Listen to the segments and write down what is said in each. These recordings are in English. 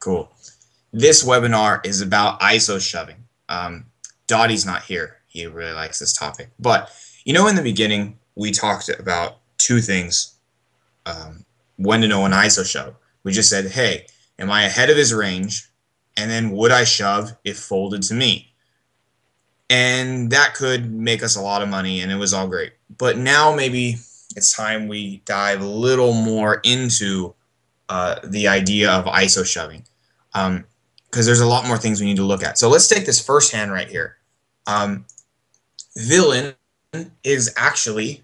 Cool. This webinar is about ISO shoving. Dottie's not here. He really likes this topic. But, you know, in the beginning, we talked about two things. When to know an ISO shove. We just said, hey, am I ahead of his range? And then would I shove if folded to me? And that could make us a lot of money, and it was all great. But now maybe it's time we dive a little more into the idea of ISO shoving, because there's a lot more things we need to look at. So let's take this first hand right here. Villain is actually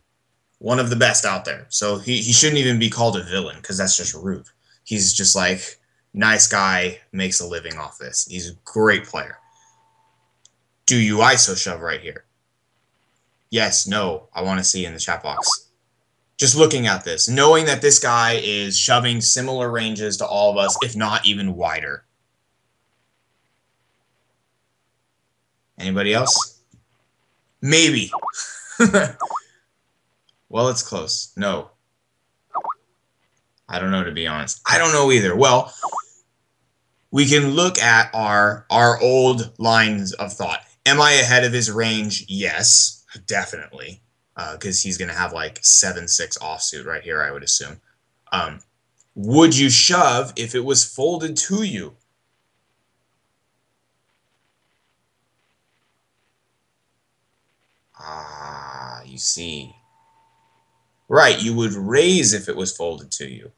one of the best out there. So he shouldn't even be called a villain, because that's just rude. He's just like, nice guy, makes a living off this. He's a great player. Do you ISO shove right here? Yes, no, I want to see in the chat box. Just looking at this, knowing that this guy is shoving similar ranges to all of us, if not even wider. Anybody else? Maybe. Well, it's close. No. I don't know, to be honest. I don't know either. Well, we can look at our old lines of thought. Am I ahead of his range? Yes, definitely. Because he's going to have like 7-6 offsuit right here, I would assume. Would you shove if it was folded to you? Ah, you see. Right, you would raise if it was folded to you.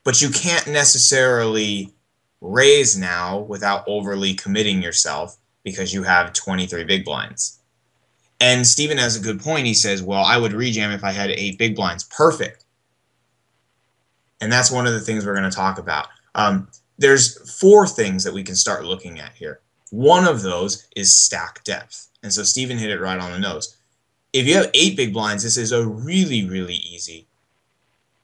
But you can't necessarily raise now without overly committing yourself because you have 23 big blinds. And Steven has a good point. He says, well, I would rejam if I had 8 big blinds. Perfect. And that's one of the things we're going to talk about. There's 4 things that we can start looking at here. One of those is stack depth. And so Steven hit it right on the nose. If you have 8 big blinds, this is a really, really easy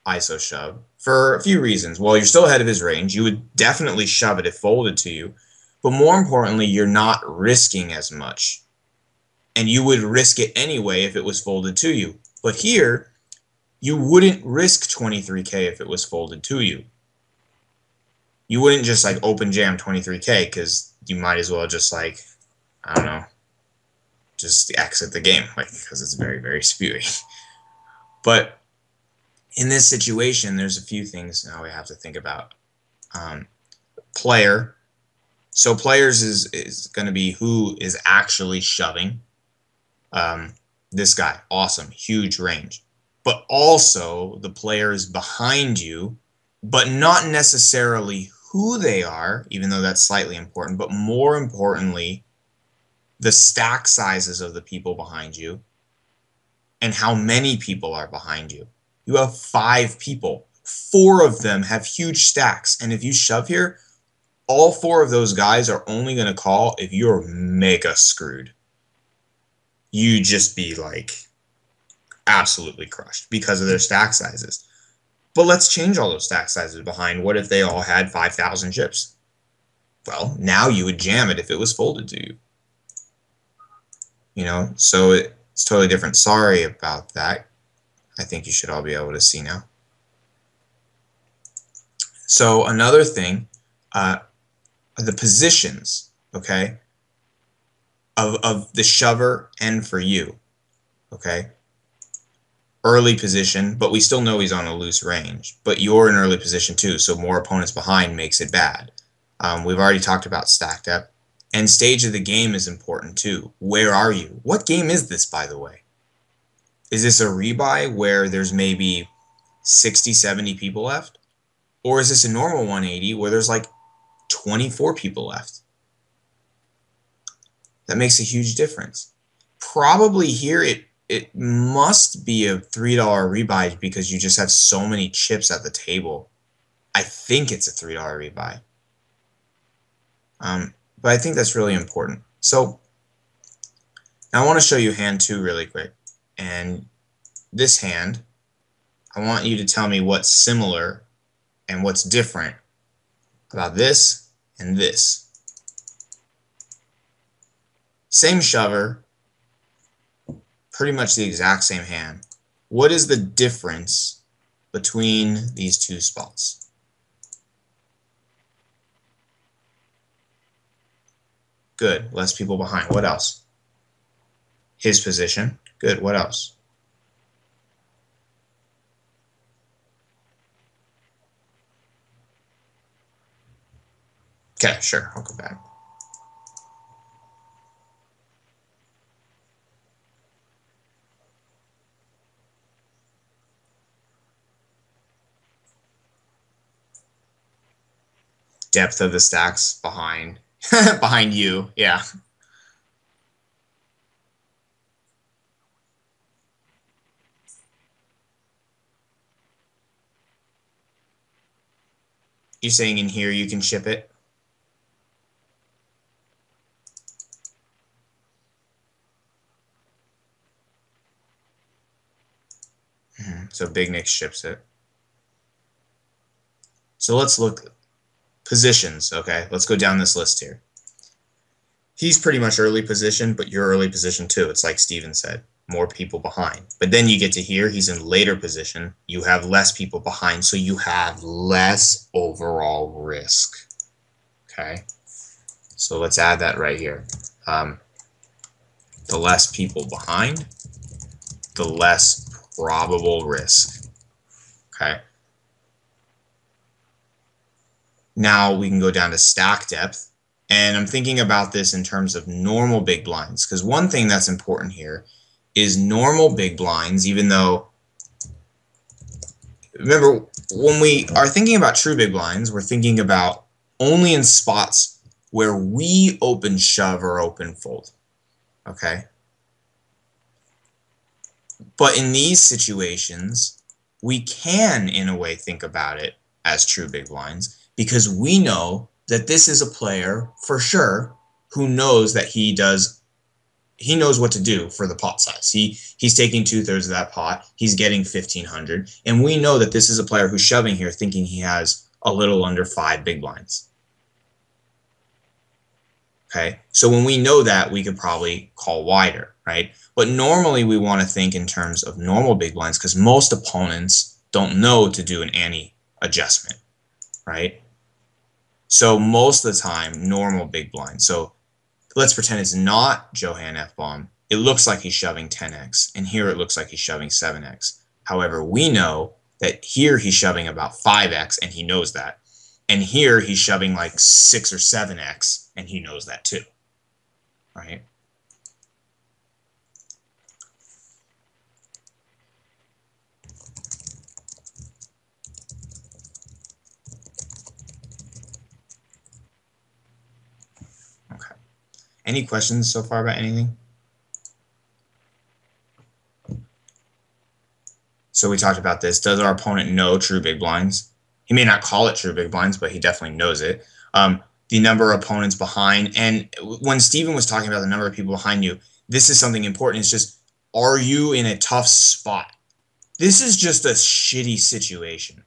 ISO shove for a few reasons. Well, you're still ahead of his range. You would definitely shove it if folded to you. But more importantly, you're not risking as much. And you would risk it anyway if it was folded to you. But here, you wouldn't risk 23K if it was folded to you. You wouldn't just like open jam 23K because you might as well just like, I don't know, just exit the game, like, because it's very, very spewy. But in this situation, there's a few things now we have to think about. Player. So players is going to be who is actually shoving. This guy, awesome, huge range. But also the players behind you, but not necessarily who they are, even though that's slightly important, but more importantly, the stack sizes of the people behind you and how many people are behind you. You have 5 people. 4 of them have huge stacks. And if you shove here, all 4 of those guys are only going to call if you're mega screwed. You just be like absolutely crushed because of their stack sizes. But let's change all those stack sizes behind. What if they all had 5,000 chips? Well, now you would jam it if it was folded to you. You know, so it's totally different. Sorry about that. I think you should all be able to see now. So another thing, the positions, okay, of the shover and for you, okay. Early position, but we still know he's on a loose range. But you're in early position too, so more opponents behind makes it bad. We've already talked about stack depth. And stage of the game is important too. Where are you? What game is this, by the way? Is this a rebuy where there's maybe 60, 70 people left? Or is this a normal 180 where there's like 24 people left? That makes a huge difference. Probably here it must be a $3 rebuy because you just have so many chips at the table. I think it's a $3 rebuy. But I think that's really important. So now I want to show you hand 2 really quick. And this hand, I want you to tell me what's similar and what's different about this and this. Same shover, pretty much the exact same hand. What is the difference between these 2 spots? Good. Less people behind. What else? His position. Good. What else? Okay, sure. I'll go back. Depth of the stacks behind behind you. Yeah. You're saying in here you can ship it? So Big Nick ships it. So let's look positions, okay? Let's go down this list here. He's pretty much early position, but you're early position too. It's like Steven said, more people behind. But then you get to here, he's in later position. You have less people behind, so you have less overall risk, okay? So let's add that right here. The less people behind, the less probable risk, okay? Now we can go down to stack depth, and I'm thinking about this in terms of normal big blinds, because one thing that's important here is normal big blinds, even though, remember, when we are thinking about true big blinds, we're thinking about only in spots where we open shove or open fold, okay? But in these situations, we can, in a way, think about it as true big blinds because we know that this is a player for sure who knows that he knows what to do for the pot size. He's taking 2/3 of that pot. He's getting 1,500, and we know that this is a player who's shoving here, thinking he has a little under 5 big blinds. Okay, so when we know that, we could probably call wider, right? But normally we want to think in terms of normal big blinds because most opponents don't know to do an ante adjustment, right? So most of the time, normal big blind. So let's pretend it's not Johann F-bomb. It looks like he's shoving 10x, and here it looks like he's shoving 7x. However, we know that here he's shoving about 5x, and he knows that. And here he's shoving like 6 or 7x, and he knows that too, right? Okay. Any questions so far about anything? So we talked about this. Does our opponent know true big blinds? He may not call it true big blinds, but he definitely knows it. The number of opponents behind. And when Steven was talking about the number of people behind you, this is something important. It's just, are you in a tough spot? This is just a shitty situation.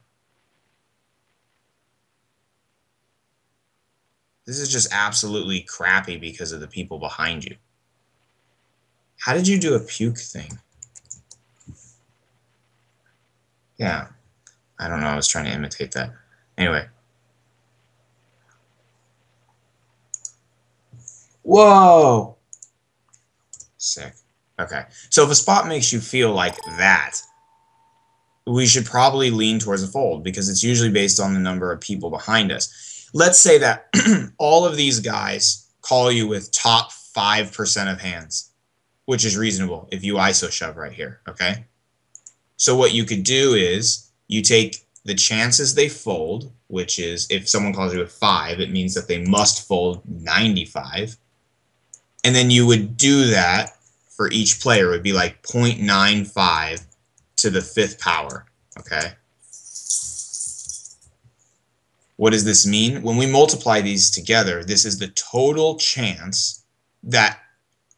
This is just absolutely crappy because of the people behind you. How did you do a puke thing? Yeah. I don't know. I was trying to imitate that. Anyway. Whoa! Sick. Okay. So if a spot makes you feel like that, we should probably lean towards a fold because it's usually based on the number of people behind us. Let's say that all of these guys call you with top 5% of hands, which is reasonable if you ISO shove right here, okay? So what you could do is you take the chances they fold, which is if someone calls you with 5, it means that they must fold 95. And then you would do that for each player. It would be like 0.95 to the 5th power, okay? What does this mean? When we multiply these together, this is the total chance that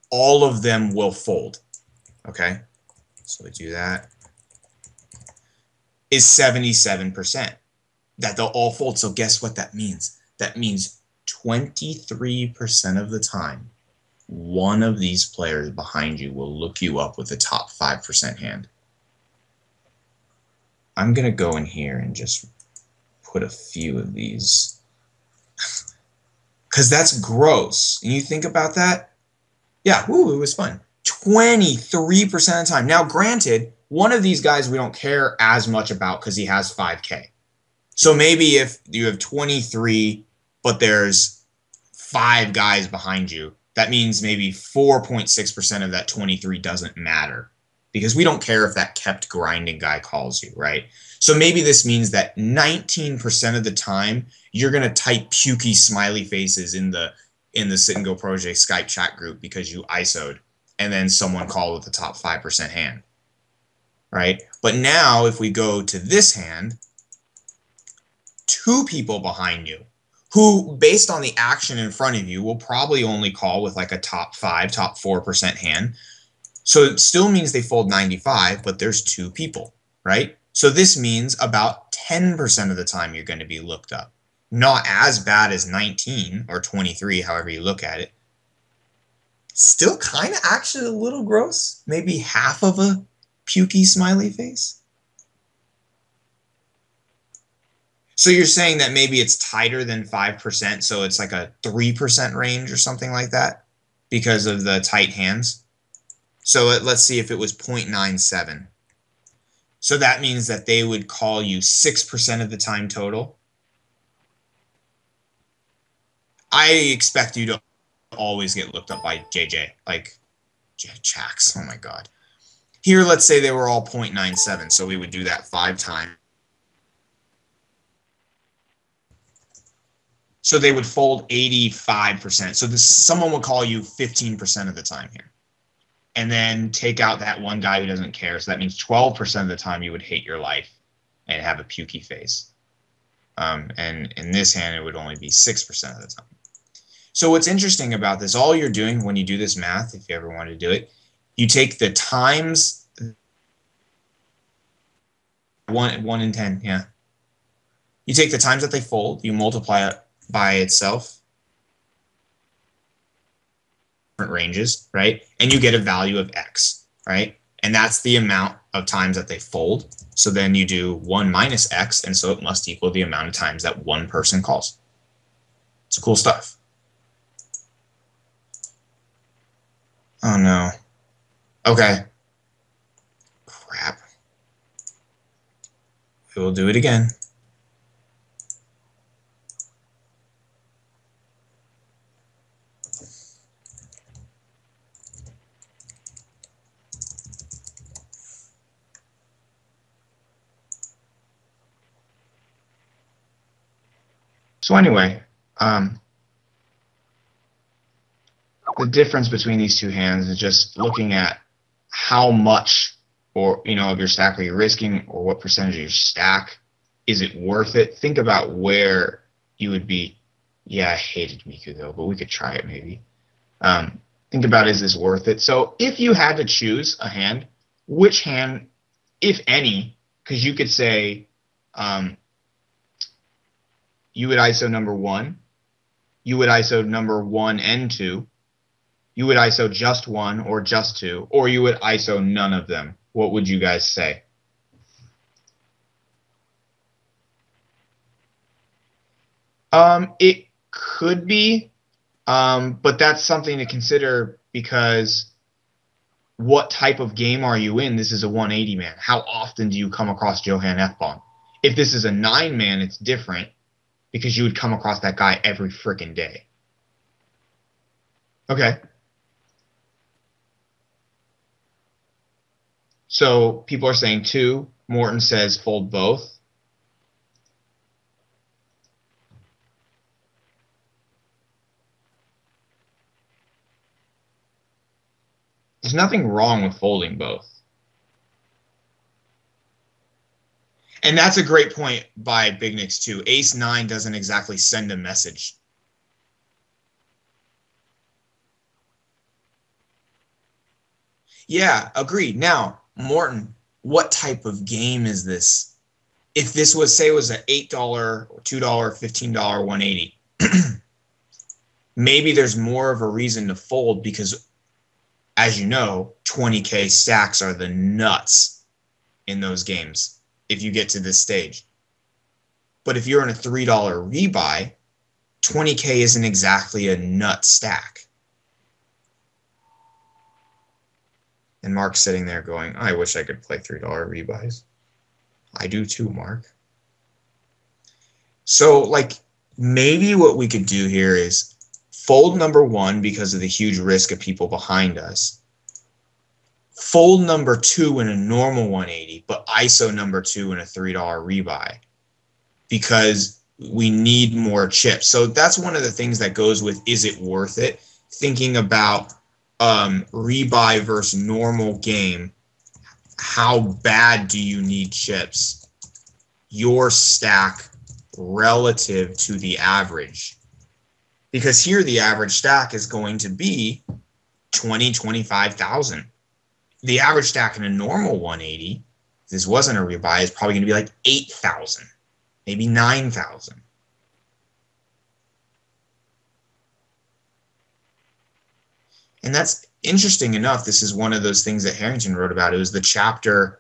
all of them will fold, okay? So we do that. Is 77% that they'll all fold. So guess what that means? That means 23% of the time, one of these players behind you will look you up with a top 5% hand. I'm going to go in here and just put a few of these because that's gross. And you think about that? Yeah, woo, it was fun. 23% of the time. Now, granted, one of these guys we don't care as much about because he has 5K. So maybe if you have 23, but there's 5 guys behind you, that means maybe 4.6% of that 23 doesn't matter because we don't care if that kept grinding guy calls you, right? So maybe this means that 19% of the time you're going to type pukey smiley faces in the Sit and Go Project Skype chat group because you ISO'd and then someone called with the top 5% hand, right? But now if we go to this hand, 2 people behind you who, based on the action in front of you, will probably only call with like a top 5, top 4% hand. So it still means they fold 95, but there's 2 people, right? So this means about 10% of the time you're going to be looked up. Not as bad as 19 or 23, however you look at it. Still kind of actually a little gross. Maybe half of a pukey smiley face. So you're saying that maybe it's tighter than 5%, so it's like a 3% range or something like that because of the tight hands. So let's see if it was 0.97. So that means that they would call you 6% of the time total. I expect you to always get looked up by JJ, like Jax. Oh my God. Here, let's say they were all 0.97, so we would do that 5 times. So they would fold 85%. So someone would call you 15% of the time here. And then take out that one guy who doesn't care. So that means 12% of the time you would hate your life and have a pukey face. And in this hand, it would only be 6% of the time. So what's interesting about this, all you're doing when you do this math, if you ever want to do it, you take the times 1 in 10, yeah. You take the times that they fold, you multiply it by itself, different ranges, right? And you get a value of X, right? And that's the amount of times that they fold. So then you do 1 minus X, and so it must equal the amount of times that one person calls. It's cool stuff. Oh no. Okay. Crap. We will do it again. So anyway, the difference between these 2 hands is just looking at how much of your stack are you risking, or what percentage of your stack. Is it worth it? Think about where you would be. Yeah, I hated Miku though, but we could try it maybe. Think about, is this worth it? So if you had to choose a hand, which hand, if any, because you could say you would ISO number 1, you would ISO number 1 and 2, you would ISO just 1 or just 2, or you would ISO none of them. What would you guys say? It could be, but that's something to consider because what type of game are you in? This is a 180 man. How often do you come across Johann F-Bomb? If this is a 9 man, it's different because you would come across that guy every freaking day. Okay. So people are saying 2. Morton says fold both. There's nothing wrong with folding both. And that's a great point by Big Nix too. Ace-9 doesn't exactly send a message. Yeah, agreed. Now, Morton, what type of game is this? If this was, say, it was an $8 or $2, $15, 180, maybe there's more of a reason to fold because, as you know, 20K stacks are the nuts in those games if you get to this stage. But if you're in a $3 rebuy, 20K isn't exactly a nut stack. And Mark's sitting there going, I wish I could play $3 rebuys. I do too, Mark. So, like, maybe what we could do here is fold number 1 because of the huge risk of people behind us. Fold number 2 in a normal 180, but ISO number 2 in a $3 rebuy because we need more chips. So that's one of the things that goes with, is it worth it? Thinking about rebuy versus normal game. How bad do you need chips? Your stack relative to the average. Because here the average stack is going to be 25,000. The average stack in a normal 180, if this wasn't a rebuy, is probably going to be like 8,000, maybe 9,000. And that's interesting enough. This is one of those things that Harrington wrote about. It was the chapter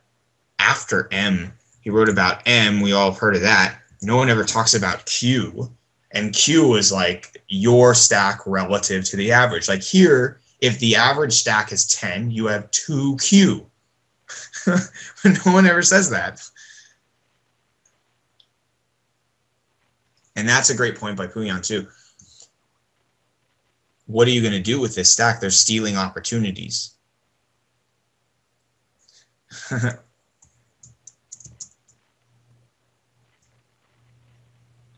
after M. He wrote about M. We all have heard of that. No one ever talks about Q. And Q is like your stack relative to the average. Like here, if the average stack is 10, you have 2Q. No one ever says that. And that's a great point by Puyan too. What are you going to do with this stack? They're stealing opportunities.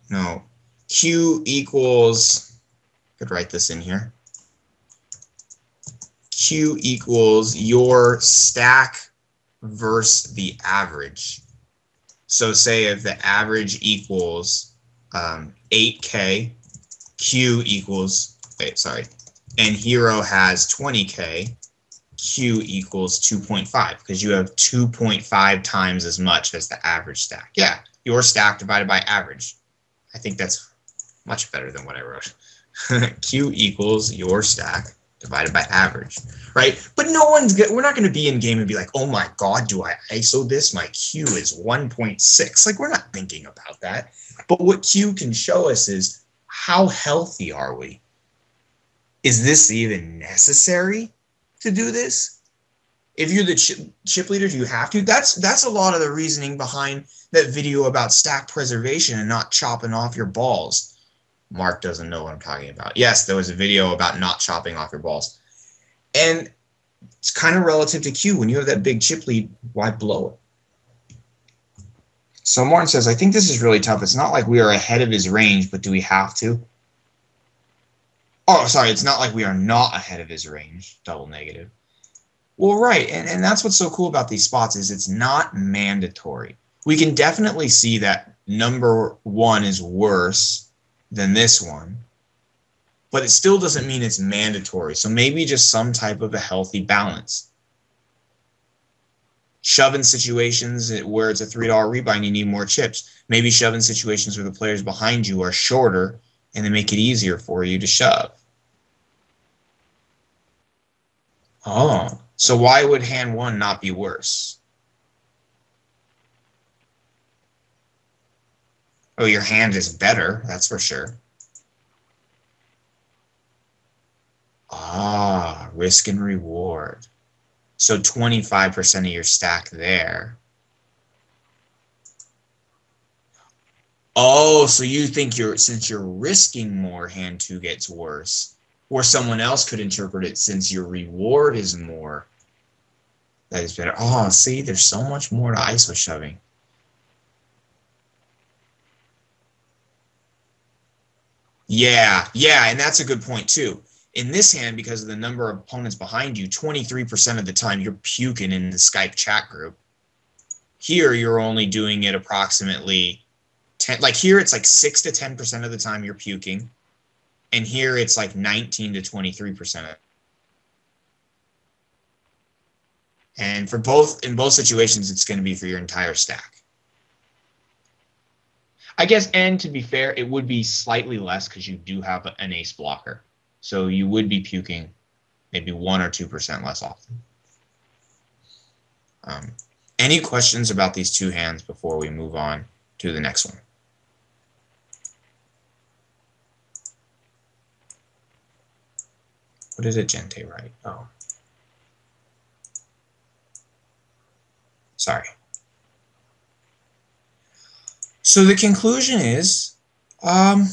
No. Q equals, I could write this in here. Q equals your stack versus the average. So say if the average equals 8K, Q equals, and Hero has 20K, Q equals 2.5 because you have 2.5 times as much as the average stack. Yeah, your stack divided by average. I think that's much better than what I wrote. Q equals your stack divided by average, right? But we're not going to be in game and be like, oh my God, do I ISO this? My Q is 1.6. Like, we're not thinking about that. But what Q can show us is, how healthy are we? Is this even necessary to do this? If you're the chip leader, do you have to? That's a lot of the reasoning behind that video about stack preservation and not chopping off your balls. Mark doesn't know what I'm talking about. Yes, there was a video about not chopping off your balls. And it's kind of relative to Q. When you have that big chip lead, why blow it? So Martin says, I think this is really tough. It's not like we are ahead of his range, but do we have to? Oh, sorry, it's not like we are not ahead of his range. Double negative. Well, right, and that's what's so cool about these spots is it's not mandatory. We can definitely see that number 1 is worse than this one, but it still doesn't mean it's mandatory. So maybe just some type of a healthy balance. Shove in situations where it's a $3 rebuy and you need more chips. Maybe shove in situations where the players behind you are shorter and they make it easier for you to shove. Oh, so why would hand 1 not be worse? Oh, your hand is better, that's for sure. Ah, risk and reward. So 25% of your stack there. Oh, so you think since you're risking more, hand 2 gets worse. Or someone else could interpret it, since your reward is more, that is better. Oh, see, there's so much more to ISO shoving. Yeah, and that's a good point too. In this hand, because of the number of opponents behind you, 23% of the time you're puking in the Skype chat group. Here, you're only doing it approximately 10. Like here, it's like 6 to 10% of the time you're puking. And here, it's like 19 to 23%. And in both situations, it's going to be for your entire stack. I guess, and to be fair, it would be slightly less because you do have an ace blocker. So you would be puking maybe 1 or 2% less often. Any questions about these 2 hands before we move on to the next one? What did Agente write? Oh. Sorry. So the conclusion is, I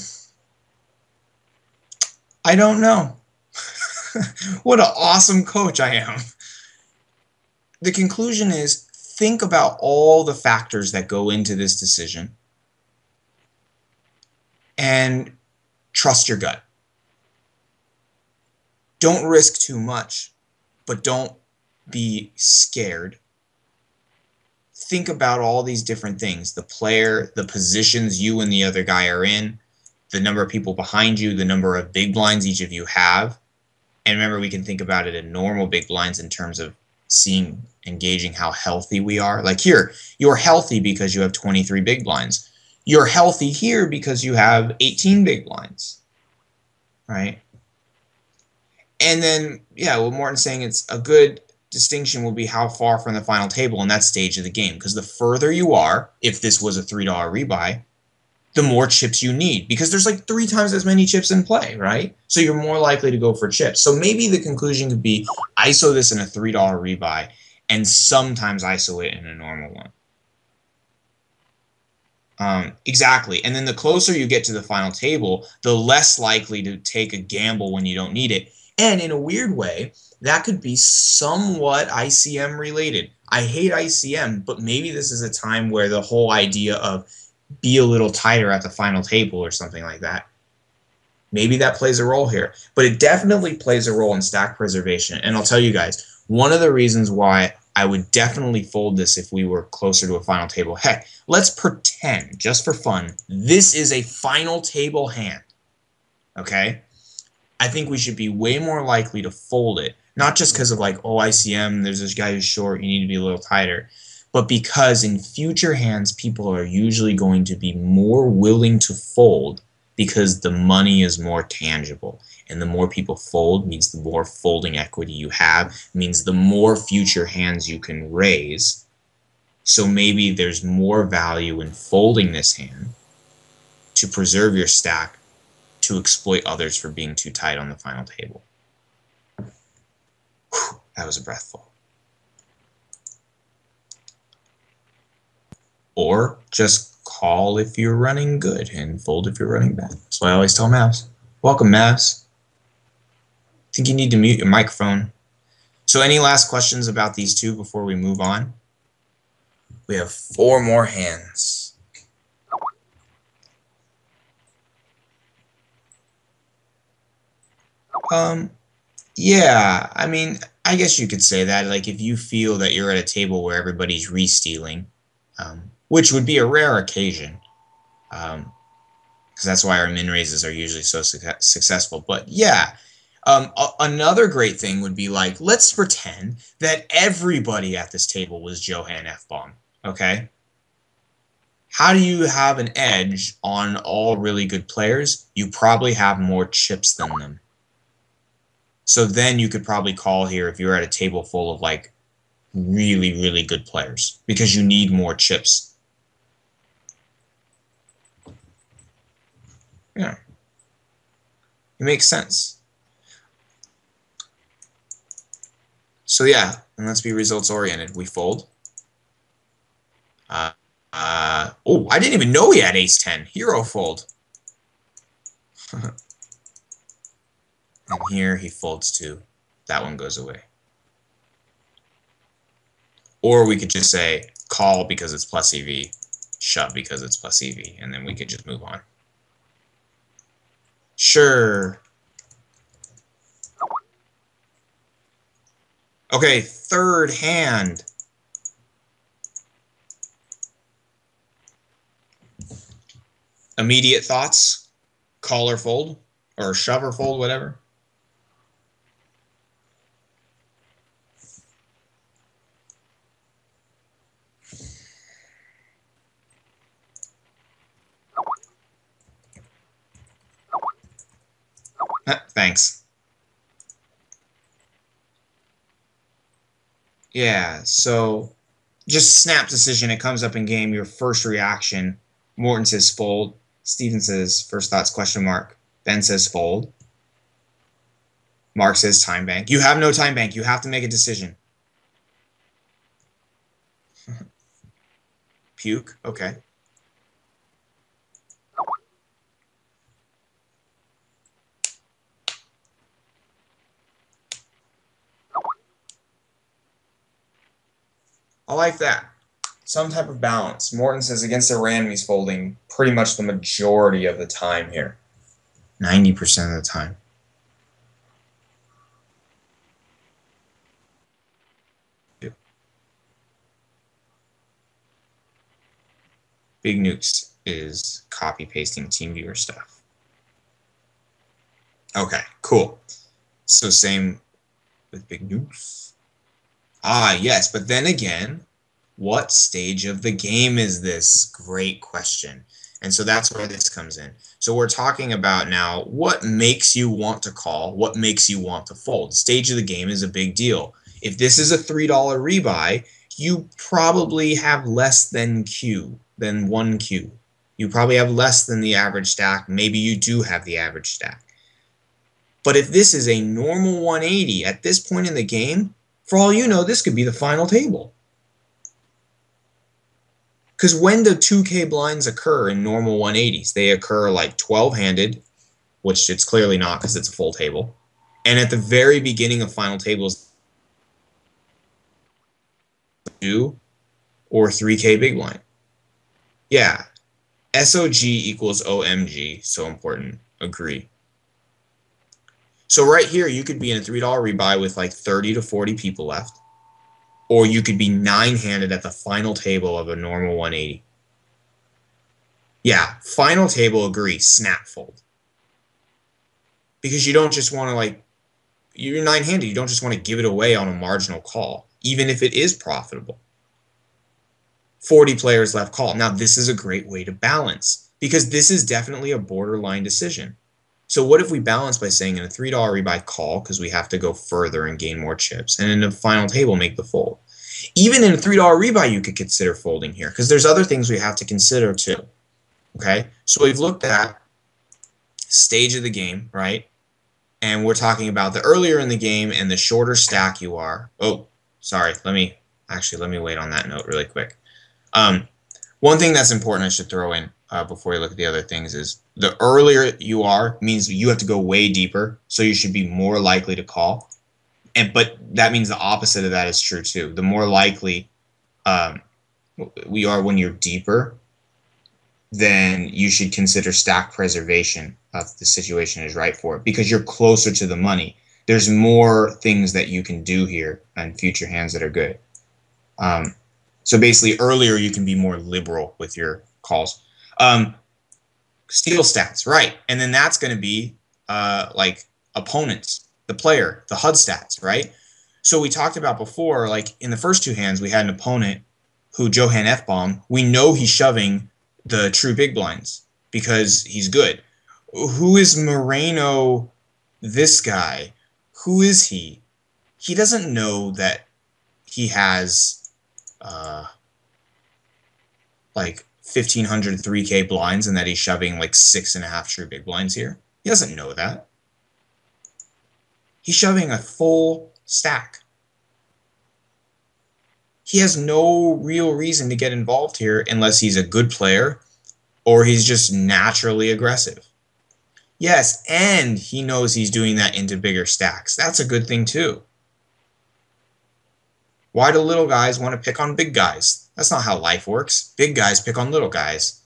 don't know. What an awesome coach I am. The conclusion is, think about all the factors that go into this decision and trust your gut. Don't risk too much, but don't be scared. Think about all these different things, the player, the positions you and the other guy are in, the number of people behind you, the number of big blinds each of you have. And remember, we can think about it in normal big blinds in terms of seeing and gauging how healthy we are. Like here, you're healthy because you have 23 big blinds. You're healthy here because you have 18 big blinds, right? And then, yeah, what Morton's saying, it's a good distinction will be how far from the final table in that stage of the game. Because the further you are, if this was a $3 rebuy, the more chips you need. Because there's like 3 times as many chips in play, right? So you're more likely to go for chips. So maybe the conclusion could be ISO this in a $3 rebuy and sometimes ISO it in a normal one. Exactly. And then the closer you get to the final table, the less likely to take a gamble when you don't need it. And in a weird way, that could be somewhat ICM related. I hate ICM, but maybe this is a time where the whole idea of be a little tighter at the final table or something like that, maybe that plays a role here. But it definitely plays a role in stack preservation. And I'll tell you guys, one of the reasons why I would definitely fold this if we were closer to a final table. Heck, let's pretend, just for fun, this is a final table hand. Okay? I think we should be way more likely to fold it. Not just because of like, oh, ICM, there's this guy who's short, you need to be a little tighter. But because in future hands, people are usually going to be more willing to fold because the money is more tangible. And the more people fold means the more folding equity you have, means the more future hands you can raise. So maybe there's more value in folding this hand to preserve your stack, to exploit others for being too tight on the final table. Whew, that was a breathful. Or just call if you're running good and fold if you're running bad. That's what I always tell Mavs. Welcome, Mavs. I think you need to mute your microphone. So any last questions about these two before we move on? We have 4 more hands. Yeah, I mean, I guess you could say that. Like if you feel that you're at a table where everybody's re-stealing, which would be a rare occasion, because that's why our min raises are usually so successful. But yeah, another great thing would be like, let's pretend that everybody at this table was Johann F-Bomb, okay? How do you have an edge on all really good players? You probably have more chips than them. So then you could probably call here if you're at a table full of like really, really good players because you need more chips. Yeah. It makes sense. So yeah, and let's be results oriented. We fold. Oh, I didn't even know he had ace-10. Hero fold. And here he folds too. That one goes away. Or we could just say call because it's plus EV, shove because it's plus EV, and then we could just move on. Sure. Okay, third hand. Immediate thoughts? Call or fold? Or shove or fold, whatever? Thanks. Yeah, so just snap decision. It comes up in game, your first reaction. Morton says fold. Steven says first thoughts question mark. Ben says fold. Mark says time bank. You have no time bank. You have to make a decision. Puke. Okay. I like that. Some type of balance. Morton says against a random he's folding pretty much the majority of the time here. 90% of the time. Big Nukes is copy pasting TeamViewer stuff. Okay, cool. So same with Big Nukes. Ah, yes, but then again, what stage of the game is this? Great question. And so that's where this comes in. So we're talking about now what makes you want to call, what makes you want to fold. Stage of the game is a big deal. If this is a $3 rebuy, you probably have less than Q, than 1Q. You probably have less than the average stack. Maybe you do have the average stack. But if this is a normal 180 at this point in the game, for all you know, this could be the final table. Because when do 2K blinds occur in normal 180s? They occur like 12-handed, which it's clearly not because it's a full table. And at the very beginning of final tables, 2 or 3K big blind. Yeah. SOG equals OMG. So important. Agree. So right here, you could be in a $3 rebuy with like 30 to 40 people left. Or you could be 9-handed at the final table of a normal 180. Yeah, final table, agree, snap fold. Because you don't just want to, like, you're 9-handed, you don't just want to give it away on a marginal call, even if it is profitable. 40 players left, call. Now, this is a great way to balance, because this is definitely a borderline decision. So what if we balance by saying in a $3 rebuy, call, because we have to go further and gain more chips, and in the final table, make the fold? Even in a $3 rebuy, you could consider folding here, because there's other things we have to consider too. Okay, so we've looked at stage of the game, right? And we're talking about the earlier in the game and the shorter stack you are. Oh, sorry. Let me wait on that note really quick. One thing that's important I should throw in before we look at the other things is the earlier you are means you have to go way deeper, so you should be more likely to call. But that means the opposite of that is true too. The more likely we are when you're deeper, then you should consider stack preservation if the situation is right for it, because you're closer to the money. There's more things that you can do here and future hands that are good. So basically, earlier you can be more liberal with your calls. Steal stats, right? And then that's going to be like opponents, the player, the HUD stats, right? So we talked about before, like in the first two hands, we had an opponent who Johan F-bomb. We know he's shoving the true big blinds because he's good. Who is Moreno, this guy? Who is he? He doesn't know that he has like 1,500 3K blinds and that he's shoving like 6.5 true big blinds here. He doesn't know that. He's shoving a full stack. He has no real reason to get involved here unless he's a good player or he's just naturally aggressive. Yes, and he knows he's doing that into bigger stacks. That's a good thing too. Why do little guys want to pick on big guys? That's not how life works. Big guys pick on little guys.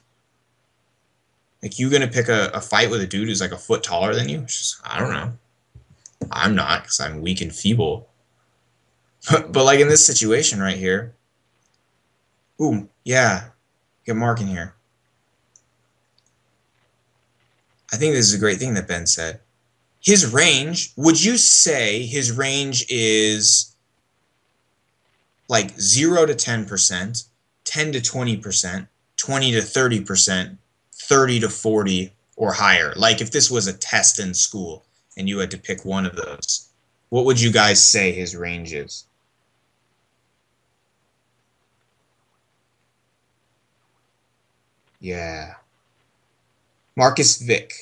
Like, you gonna pick a fight with a dude who's like a foot taller than you? Just, I don't know. I'm not, because I'm weak and feeble. But like in this situation right here, ooh, yeah, get Mark in here. I think this is a great thing that Ben said. His range, would you say his range is like 0 to 10%, 10 to 20%, 20 to 30%, 30 to 40, or higher? Like if this was a test in school and you had to pick one of those, what would you guys say his range is? Yeah. Marcus Vick.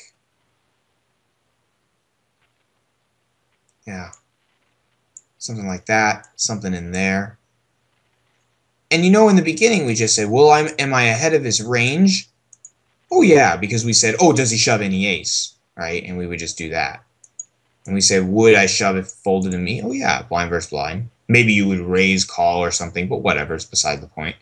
Yeah. Something like that. Something in there. And you know, in the beginning, we just said, well, am I ahead of his range? Oh, yeah, because we said, oh, does he shove any ace? Right? And we would just do that. And we said, would I shove if folded to me? Oh, yeah, blind versus blind. Maybe you would raise, call, or something, but whatever, it's beside the point.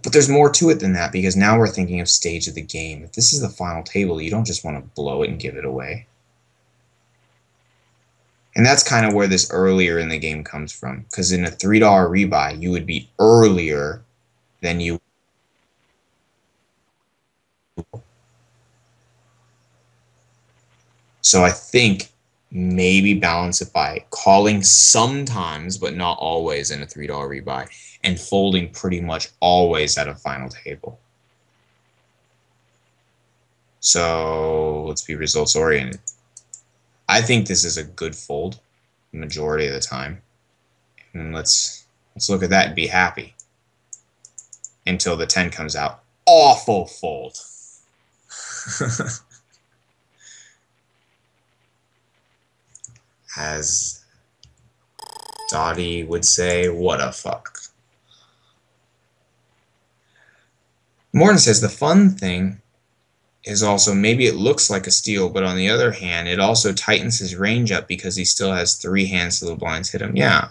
But there's more to it than that, because now we're thinking of stage of the game. If this is the final table, you don't just want to blow it and give it away. And that's kind of where this earlier in the game comes from, because in a $3 rebuy, you would be earlier than you. So I think maybe balance it by calling sometimes, but not always in a $3 rebuy, and folding pretty much always at a final table. So let's be results oriented. I think this is a good fold the majority of the time. And let's look at that and be happy until the 10 comes out. Awful fold. As Dottie would say, what a fuck. Morton says the fun thing is also maybe it looks like a steal, but on the other hand, it also tightens his range up because he still has 3 hands till the blinds hit him. Yeah.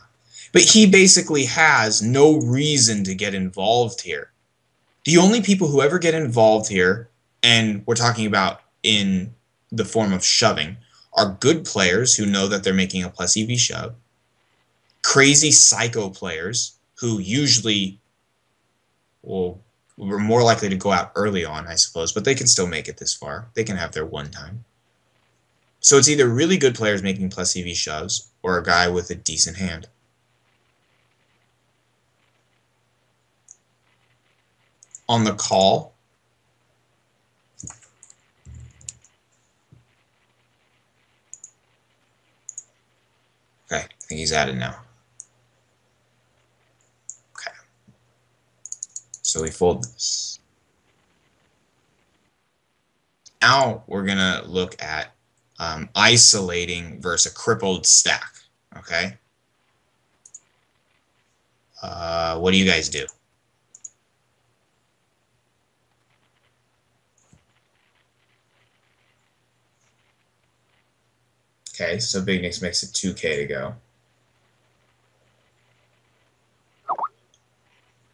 But he basically has no reason to get involved here. The only people who ever get involved here, and we're talking about in the form of shoving, are good players who know that they're making a plus EV shove, crazy psycho players who usually we're more likely to go out early on, I suppose, but they can still make it this far. They can have their one time. So it's either really good players making plus EV shoves or a guy with a decent hand. On the call, okay, I think he's at it now. Okay. So we fold this. Now we're going to look at isolating versus a crippled stack. Okay. What do you guys do? Okay, so Big Nick's makes it 2K to go.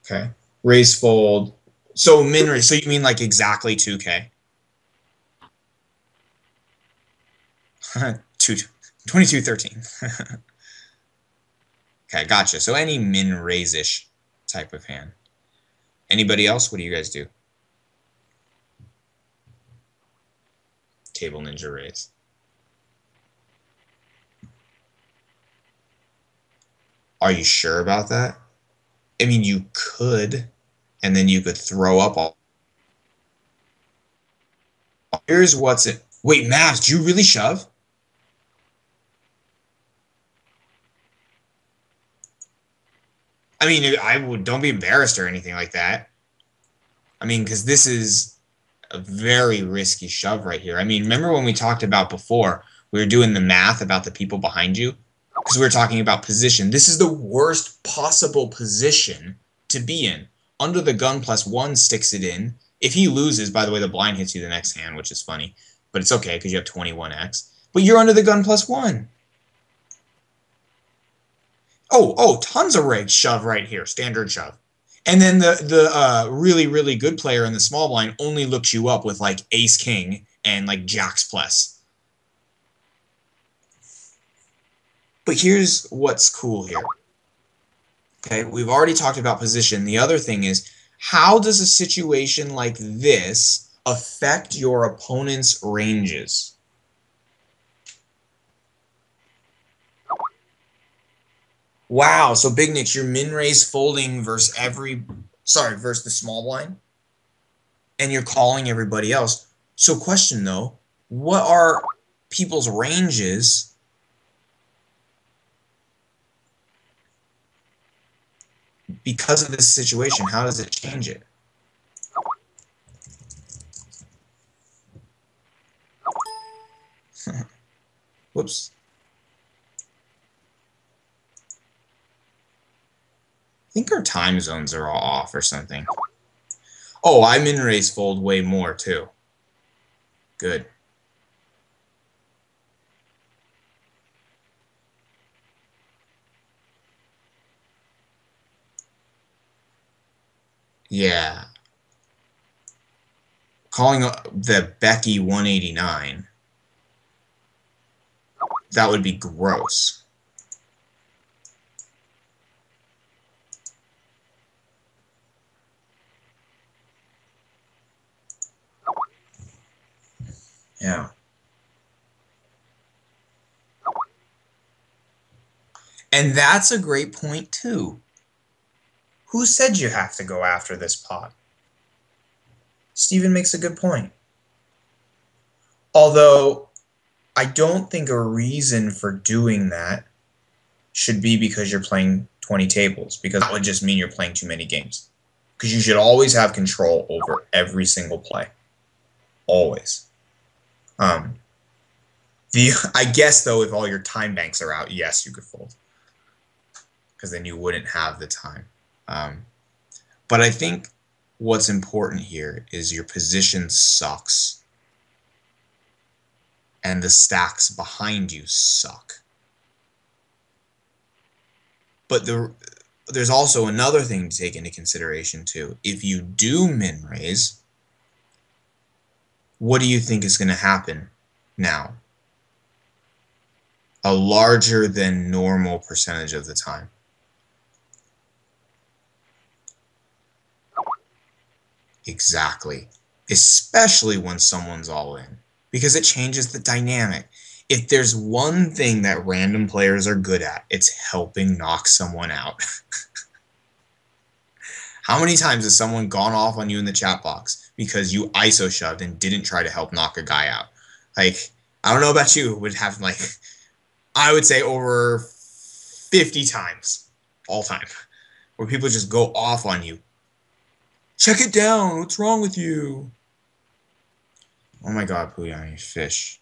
Okay. Raise fold. So min raise. So you mean like exactly 2K? 2213. Okay, gotcha. So any min raise-ish type of hand. Anybody else? What do you guys do? Table ninja raise. Are you sure about that? I mean, you could, and then you could throw up all. Here's what's it. Wait, Mavs, do you really shove? I mean, I would don't be embarrassed or anything like that. I mean, because this is a very risky shove right here. I mean, remember when we talked about before, we were doing the math about the people behind you? Because we were talking about position. This is the worst possible position to be in. Under the gun +1 sticks it in. If he loses, by the way, the blind hits you the next hand, which is funny. But it's okay because you have 21x. But you're under the gun +1. Oh, tons of rigs shove right here. Standard shove. And then the really, really good player in the small blind only looks you up with like ace king and like jacks plus. But here's what's cool here. Okay, we've already talked about position. The other thing is, how does a situation like this affect your opponent's ranges? Wow, so Big Nick, you're min raise folding versus versus the small blind, and you're calling everybody else. So question though, what are people's ranges because of this situation? How does it change it? Whoops. I think our time zones are all off or something. Oh, I min raise fold way more too. Good. Yeah. Calling the Becky 189. That would be gross. Yeah. And that's a great point too. Who said you have to go after this pot? Steven makes a good point. Although, I don't think a reason for doing that should be because you're playing 20 tables, because that would just mean you're playing too many games. Because you should always have control over every single play. Always. I guess, though, if all your time banks are out, yes, you could fold. Because then you wouldn't have the time. But I think what's important here is your position sucks. And the stacks behind you suck. But there's also another thing to take into consideration, too. If you do min raise, what do you think is going to happen now? A larger than normal percentage of the time. Exactly. Especially when someone's all in. Because it changes the dynamic. If there's one thing that random players are good at, it's helping knock someone out. How many times has someone gone off on you in the chat box because you ISO shoved and didn't try to help knock a guy out? Like, I don't know about you, it would have, like, I would say over 50 times all time where people just go off on you. Check it down. What's wrong with you? Oh my god, Puyang, you fish.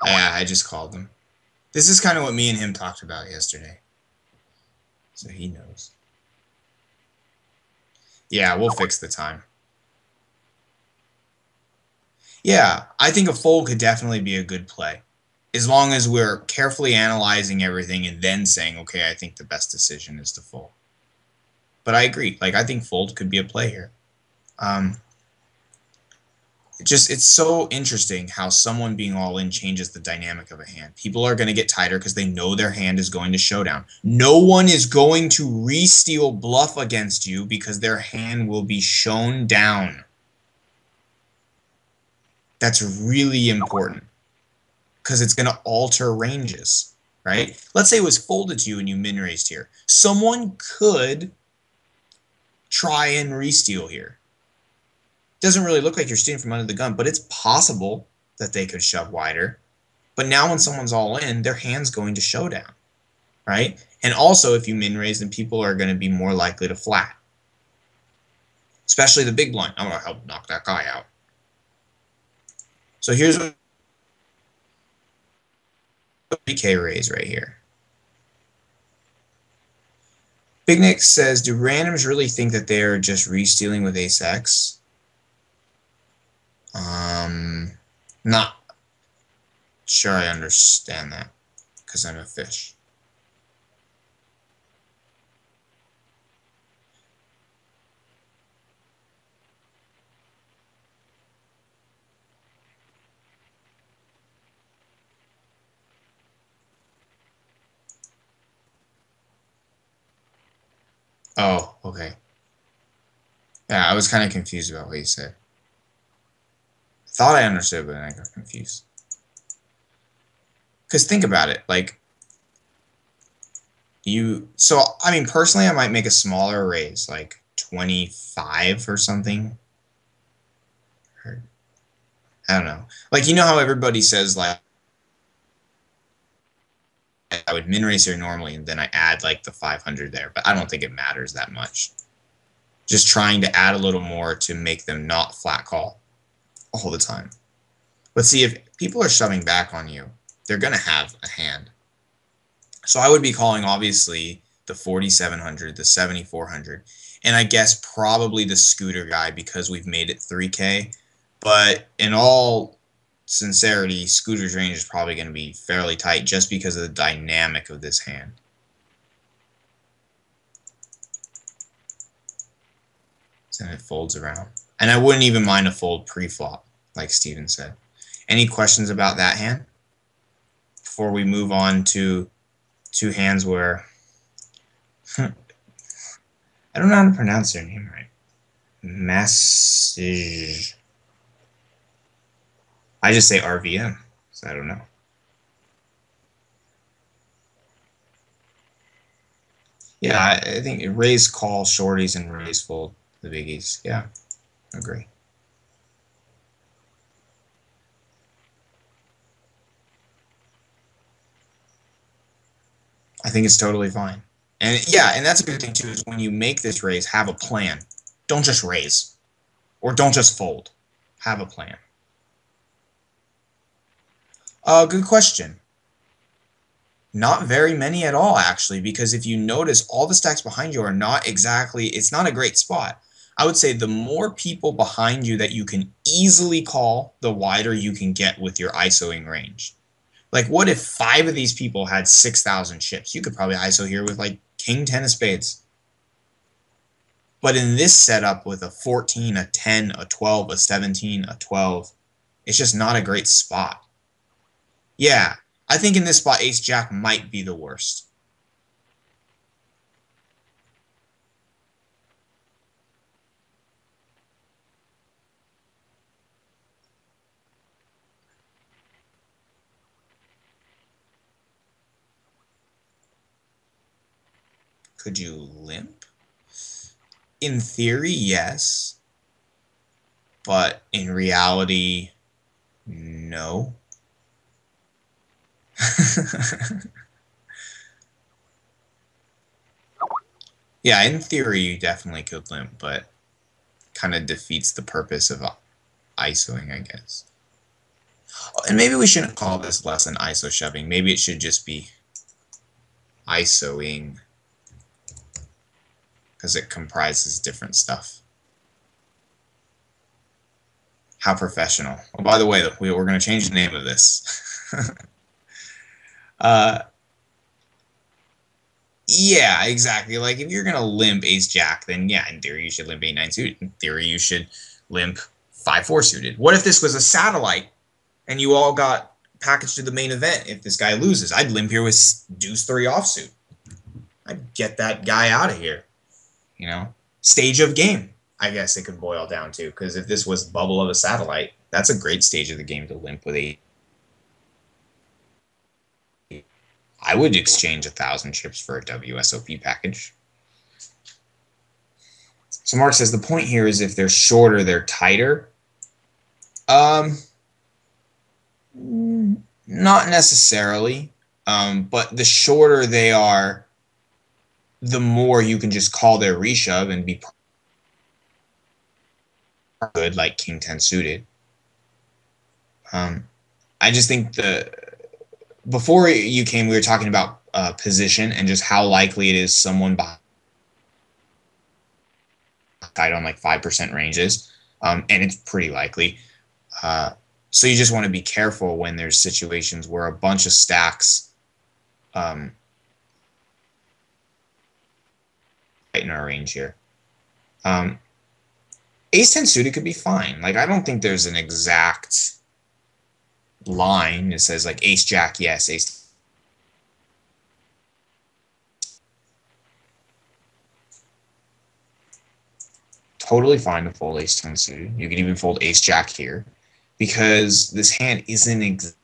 Yeah, I just called him. This is kind of what me and him talked about yesterday. So he knows. Yeah, we'll fix the time. Yeah, I think a fold could definitely be a good play. As long as we're carefully analyzing everything and then saying, okay, I think the best decision is to fold. But I agree. Like, I think fold could be a play here. It's so interesting how someone being all in changes the dynamic of a hand. People are going to get tighter because they know their hand is going to showdown. No one is going to re-steal bluff against you because their hand will be shown down. That's really important because it's going to alter ranges, right? Let's say it was folded to you and you min-raised here. Someone could try and re-steal here. Doesn't really look like you're stealing from under the gun, but it's possible that they could shove wider. But now when someone's all in, their hand's going to showdown, right? And also, if you min-raise, then people are going to be more likely to flat. Especially the big blind. I'm going to help knock that guy out. So here's a 3K raise right here. Big Nick says, do randoms really think that they're just re-stealing with ace-x? Not sure I understand that, because I'm a fish. Oh, okay. Yeah, I was kind of confused about what you said. I thought I understood, but then I got confused. Because think about it, like, so, I mean, personally, I might make a smaller raise, like 25 or something. I don't know. Like, you know how everybody says, like, I would min race here normally, and then I add, like, the 500 there, but I don't think it matters that much. Just trying to add a little more to make them not flat call all the time. But see, if people are shoving back on you, they're going to have a hand. So I would be calling, obviously, the 4700, the 7400, and I guess probably the scooter guy because we've made it 3K. But in all sincerity, scooter's range is probably going to be fairly tight just because of the dynamic of this hand. So then it folds around. And I wouldn't even mind a fold pre-flop, like Steven said. Any questions about that hand? Before we move on to two hands where I don't know how to pronounce their name right. Massage. I just say RVM, so I don't know. Yeah, I think raise call shorties and raise fold the biggies. Yeah, agree. I think it's totally fine. And yeah, and that's a good thing too, is when you make this raise, have a plan. Don't just raise. Or don't just fold. Have a plan. Good question. Not very many at all, actually, because if you notice, all the stacks behind you are not exactly, it's not a great spot. I would say the more people behind you that you can easily call, the wider you can get with your ISOing range. Like, what if 5 of these people had 6,000 chips? You could probably ISO here with, like, king 10 of spades. But in this setup with a 14, a 10, a 12, a 17, a 12, it's just not a great spot. Yeah, I think in this spot, ace-jack might be the worst. Could you limp? In theory, yes. But in reality, no. Yeah, in theory, you definitely could limp, but kind of defeats the purpose of ISOing, I guess. And maybe we shouldn't call this lesson ISO shoving. Maybe it should just be ISOing, because it comprises different stuff. How professional. Oh, by the way, we're going to change the name of this. Yeah, exactly. Like, if you're going to limp ace-jack, then yeah, in theory, you should limp 8-9 suited. In theory, you should limp 5-4 suited. What if this was a satellite and you all got packaged to the main event? If this guy loses, I'd limp here with deuce 3 offsuit. I'd get that guy out of here. You know? Stage of game, I guess it could boil down to. Because if this was bubble of a satellite, that's a great stage of the game to limp with 8. I would exchange 1,000 chips for a WSOP package. So Mark says the point here is if they're shorter, they're tighter. Not necessarily. But the shorter they are, the more you can just call their reshove and be good, like king 10 suited. I just think before you came, we were talking about position and just how likely it is someone behind on like 5% ranges, and it's pretty likely. So you just want to be careful when there's situations where a bunch of stacks in our range here. Ace 10 suited could be fine. Like, I don't think there's an exact line that says like ace jack yes, ace. Totally fine to fold ace 10 suited. You can even fold ace jack here because this hand isn't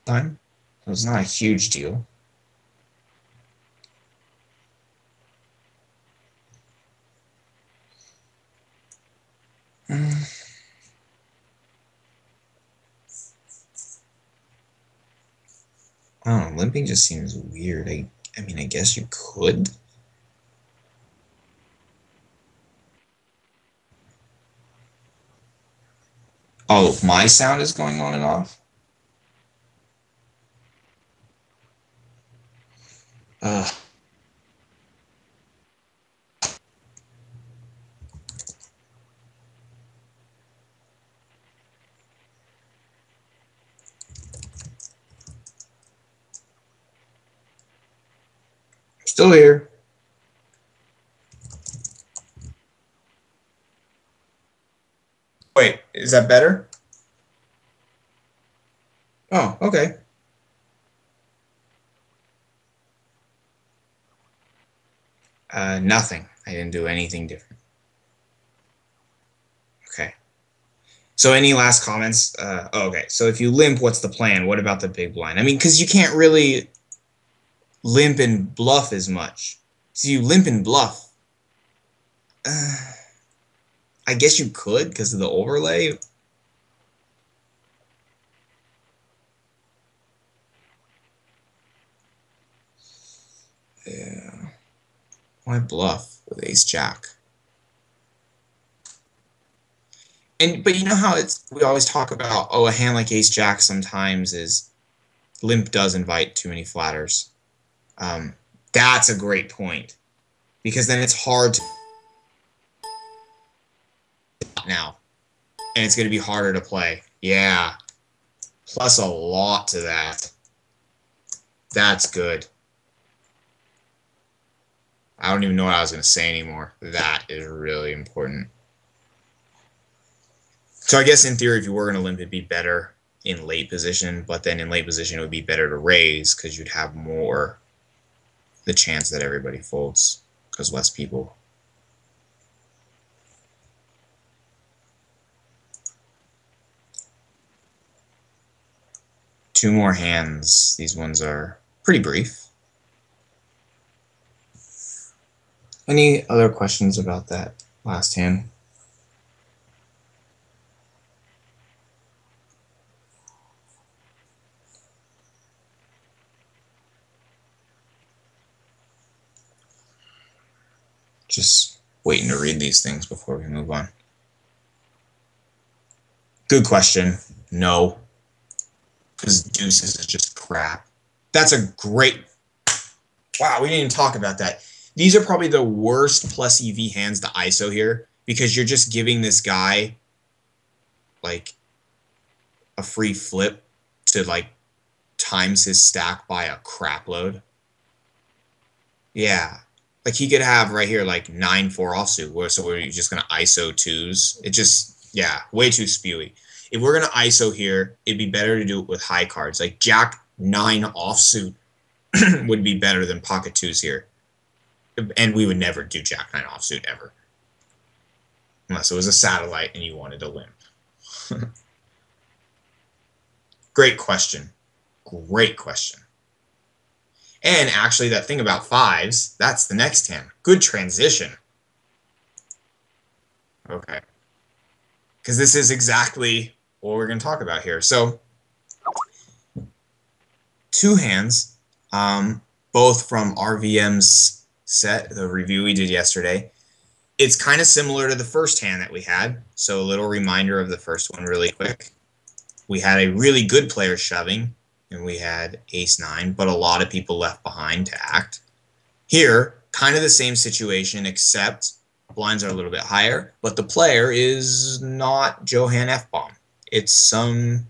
time, so it's not a huge deal. I don't know, limping just seems weird. I mean, I guess you could. Oh, my sound is going on and off? Ugh. Still here. Wait, is that better? Oh, okay. Nothing. I didn't do anything different. Okay. So any last comments? Okay. So if you limp, what's the plan? What about the big blind? I mean, because you can't really limp and bluff as much. So you limp and bluff. Uh, I guess you could because of the overlay. Yeah. Why bluff with ace jack? And but you know how we always talk about, oh, a hand like ace jack sometimes is limp does invite too many flatters. Um, that's a great point because then it's hard to now, and it's going to be harder to play. Yeah, plus a lot to that. That's good. I don't even know what I was going to say anymore. That is really important. So I guess in theory, if you were going to limp, it'd be better in late position, but then in late position, it would be better to raise because you'd have more the chance that everybody folds because less people. Two more hands. These ones are pretty brief. Any other questions about that last hand? Just waiting to read these things before we move on. Good question. No. Because deuces is just crap. That's a great... Wow, we didn't even talk about that. These are probably the worst plus EV hands to ISO here because you're just giving this guy like a free flip to like times his stack by a crap load. Yeah. Like he could have right here like 9-4 offsuit. So we're just going to ISO twos. It just, yeah, way too spewy. If we're going to ISO here, it'd be better to do it with high cards. Like Jack 9 offsuit would be better than pocket twos here. And we would never do Jack 9 offsuit ever. Unless it was a satellite and you wanted to limp. Great question. Great question. And actually, that thing about fives, that's the next hand. Good transition. Okay. Because this is exactly what we're going to talk about here. So, two hands, both from RVM's set, the review we did yesterday. It's kind of similar to the first hand that we had. So, a little reminder of the first one really quick. We had a really good player shoving, and we had ace-9, but a lot of people left behind to act. Here, kind of the same situation, except blinds are a little bit higher, but the player is not Johann F-Bomb. It's some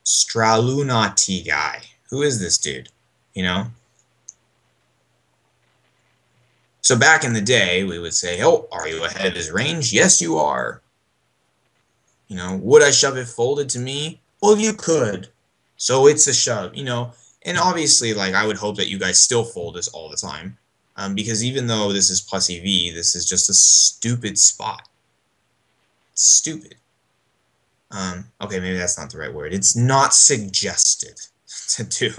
Stralunati guy. Who is this dude? You know? So back in the day, we would say, oh, are you ahead of his range? Yes, you are. You know, would I shove it folded to me? Well, you could. So it's a shove, you know. And obviously, like, I would hope that you guys still fold this all the time. Because even though this is plus EV, this is just a stupid spot. It's stupid. Okay, maybe that's not the right word. It's not suggested to do.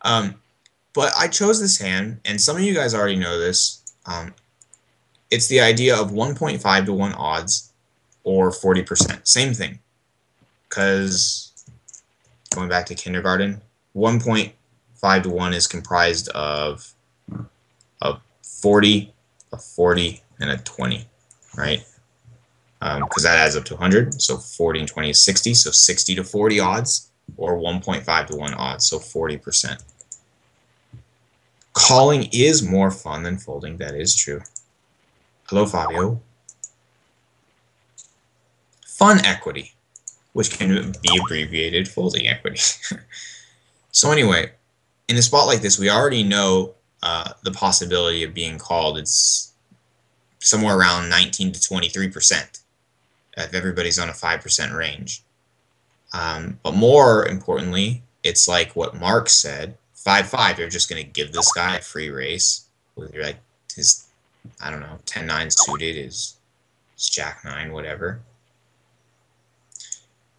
But I chose this hand, and some of you guys already know this. It's the idea of 1.5 to 1 odds or 40%. Same thing. Because, going back to kindergarten, 1 point 5 to 1 is comprised of a 40, a 40, and a 20, right? Because that adds up to 100. So 40 and 20 is 60. So 60 to 40 odds, or 1.5 to 1 odds. So 40%. Calling is more fun than folding. That is true. Hello, Fabio. Fun equity, which can be abbreviated folding equity. So anyway, in a spot like this, we already know the possibility of being called. It's somewhere around 19 to 23% if everybody's on a 5% range. But more importantly, it's like what Mark said, 5-5, you're just going to give this guy a free race with your, like, his, I don't know, 10-9 suited, his Jack-9, whatever.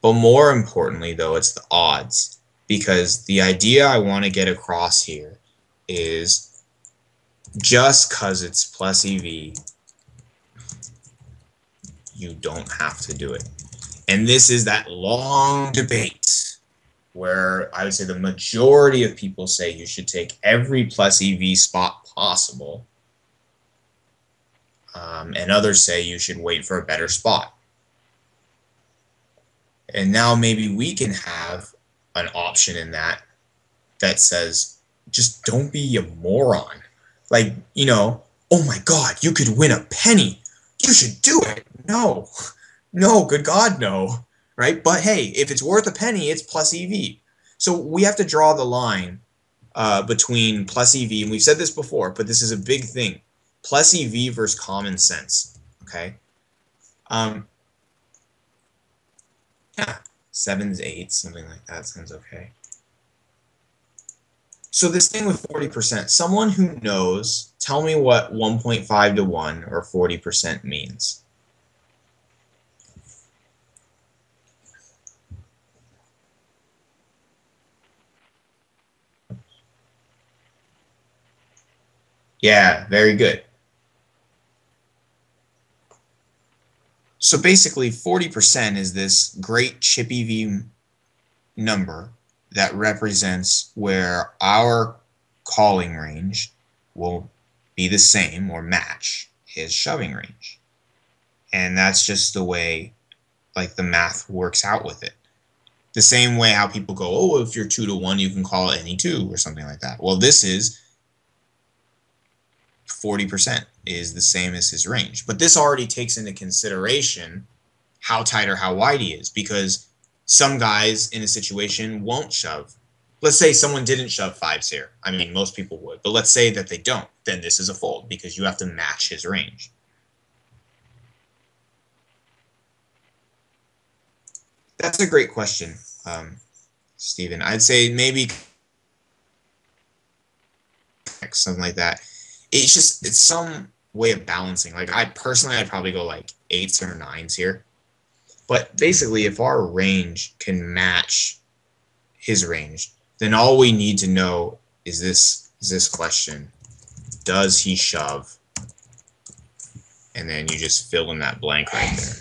But more importantly, though, it's the odds. Because the idea I want to get across here is just because it's plus EV, you don't have to do it. And this is that long debate where I would say the majority of people say you should take every plus EV spot possible. And others say you should wait for a better spot. And now maybe we can have an option in that says, just don't be a moron. Like, you know, oh my God, you could win a penny. You should do it. No, good God, no. Right? But hey, if it's worth a penny, it's plus EV. So we have to draw the line between plus EV, and we've said this before, but this is a big thing. Plus EV versus common sense. Okay? Yeah, 7s, 8s, something like that sounds okay. So this thing with 40%, someone who knows, tell me what 1.5 to 1 or 40% means. Yeah, very good. So basically 40% is this great chip EV number that represents where our calling range will be the same or match his shoving range. And that's just the way, like, the math works out with it. The same way how people go, oh, if you're 2 to 1, you can call any 2 or something like that. Well, this is 40% is the same as his range. But this already takes into consideration how tight or how wide he is, because some guys in a situation won't shove. Let's say someone didn't shove 5s here. I mean, most people would. But let's say that they don't. Then this is a fold because you have to match his range. That's a great question, Stephen. I'd say maybe something like that. It's some way of balancing. Like, I'd probably go like 8s or 9s here. But basically, if our range can match his range, then all we need to know is this question: does he shove? And then you just fill in that blank right there.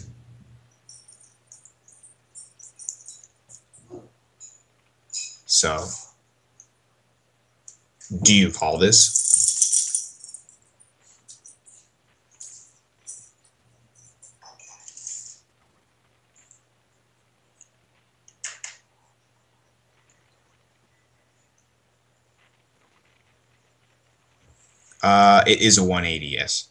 So, do you call this? It is a 180, yes.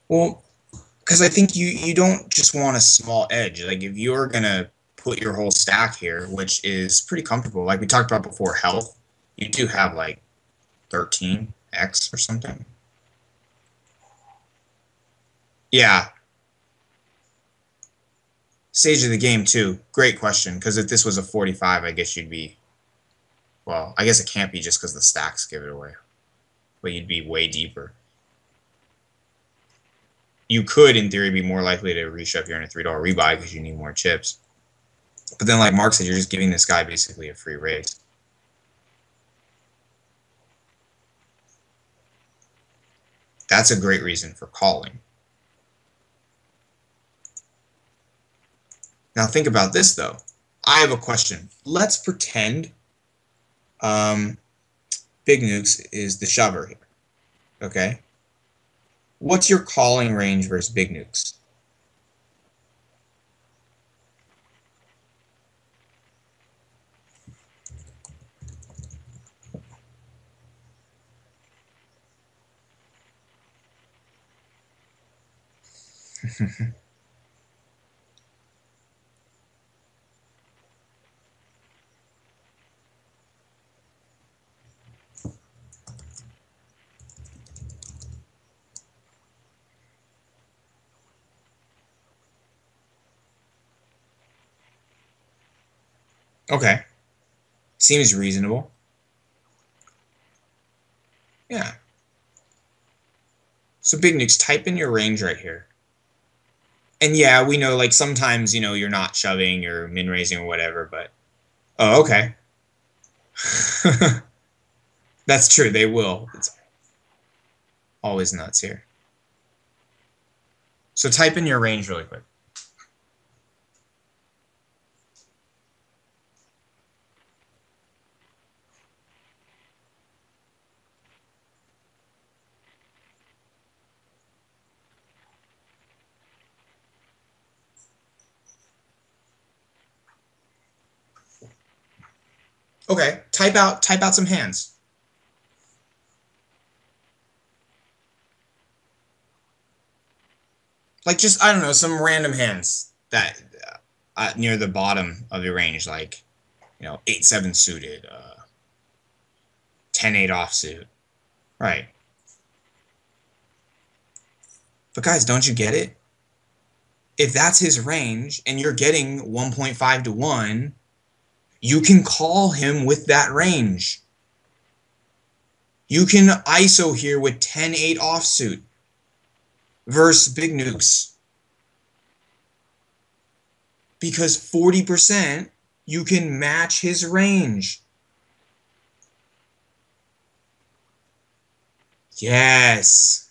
Well, because I think you don't just want a small edge. Like, if you're going to put your whole stack here, which is pretty comfortable, like we talked about before, health, you do have like 13x or something. Yeah. Stage of the game, too. Great question, because if this was a 45, I guess you'd be... Well, I guess it can't be just because the stacks give it away. But you'd be way deeper. You could, in theory, be more likely to reshove here in a $3 rebuy because you need more chips. But then, like Mark said, you're just giving this guy basically a free raise. That's a great reason for calling. Now think about this, though. I have a question. Let's pretend Big Nukes is the shover here, okay? What's your calling range versus Big Nukes? Okay. Seems reasonable. Yeah. So Big Nukes, type in your range right here. And yeah, we know, like, sometimes, you're not shoving or min-raising or whatever, but... Oh, okay. That's true, they will. It's always nuts here. So type in your range really quick. Okay, type out some hands. Like, just, I don't know, some random hands that near the bottom of your range, like, 8-7 suited, 10-8 offsuit. Right. But guys, don't you get it? If that's his range and you're getting 1.5 to 1, you can call him with that range. You can ISO here with 10-8 offsuit versus Big Nukes. Because 40%, you can match his range. Yes.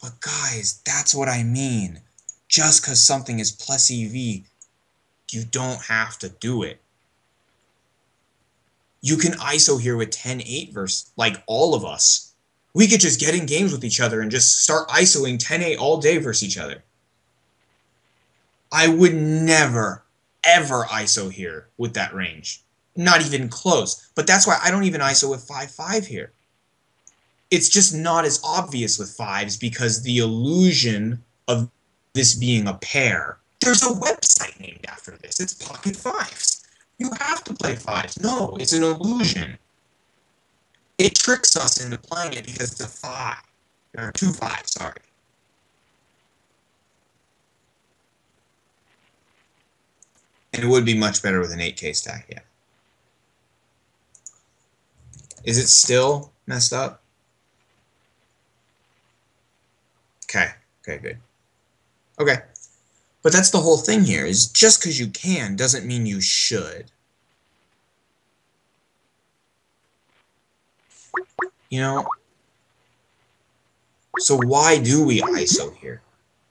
But guys, that's what I mean. Just because something is plus EV, you don't have to do it. You can ISO here with 10-8 versus, like, all of us. We could just get in games with each other and just start ISOing 10-8 all day versus each other. I would never, ever ISO here with that range. Not even close. But that's why I don't even ISO with 5-5 here. It's just not as obvious with 5s because the illusion of this being a pair. There's a website named after this. It's Pocket 5s. You have to play 5s. No, it's an illusion. It tricks us into playing it because it's a 5. Or 2-5, sorry. And it would be much better with an 8K stack, yeah. Is it still messed up? Okay, good. Okay. But that's the whole thing here, is just because you can doesn't mean you should. So why do we ISO here?